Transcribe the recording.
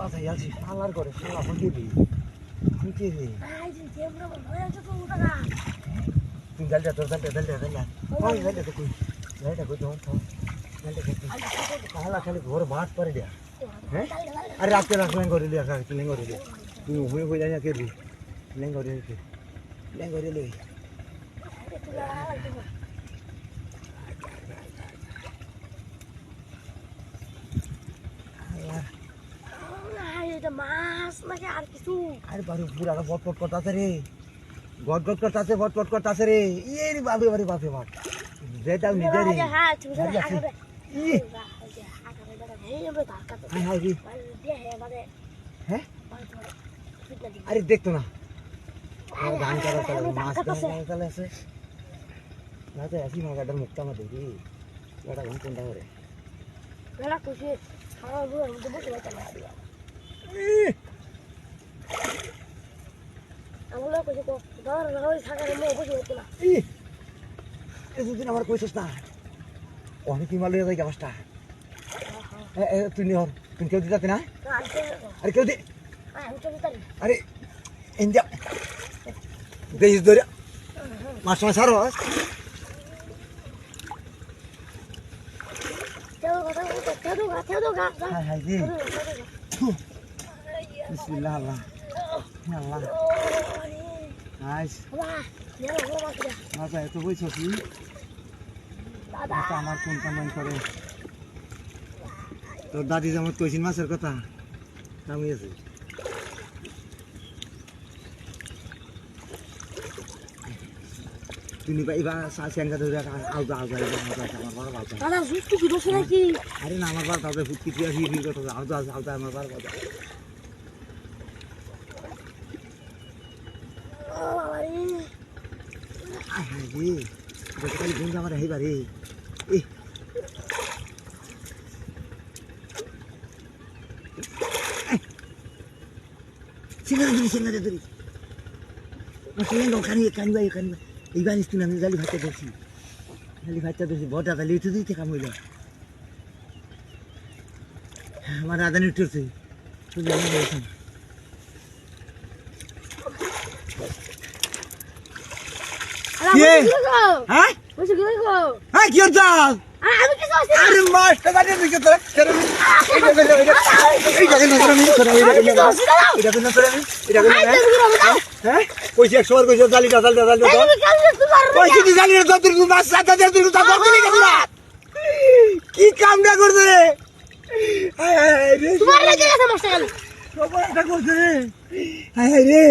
বাসায় আছি শালার করে শালা হতে দি হতে দি তুই জলদি তোর জলদি ওই জলদি তো কই জলদি কই তো জলদি কই শালা খালি ঘর ভাত করে দেয়া হ্যাঁ আরে রাতে রাখলেন করে লিয়া লেং করে লিয়া তুই হই হই যাই কে দি লেং করে কে লেং করে লই মাছ নাকি আর কিছু আরে বাড়ি পুরাটা বটপট করতেছে রে গট বটপট করতেছে রে ইয়ে রে বাপে বাপ যেটা নিজে রে হ্যাঁ আরে দেখতো না ধান মাছ চালে আছে না তো আসি মাগাটার মুক্তা মা দেখি ওটা ঘুম কোনটা করে আমার কইছিস না অনেক কি মাল যাই গাছটা তুই নিহর তুমি কেউ দিতে না আরে কেউ দি আরে ইন্ডিয়া দেশ ধরে মাছ মাছ আরো বিসমিল্লাহ আল্লাহ আল্লাহ নাইস মাছ এত বইছস আমার কোন কামাই করে তোর দাদি যেমন কইছিল মাছের কথা কামি আছে তুমি এবার স্যাঙ্গা ধরে আলগা আমার বড় বাবা আরে না আমার বাবা তাদের ফুটকি দিয়ে আসি আলগা আমার বড় বাবা রে গুণ আমার এইবারে সিঙ্গারে ধরি কানিবা এইবার স্কুল আমি জালি ভাতটা ধরছি বটা তাহলে একটু দিতে কাম হইল আমার রাধানি উঠছে কি হচ্ছে আরে মাছটা কাটে দিকে তোরা হ্যাঁ কইছি 100 বার কইছি জালিটা কি কামটা করছে রে রে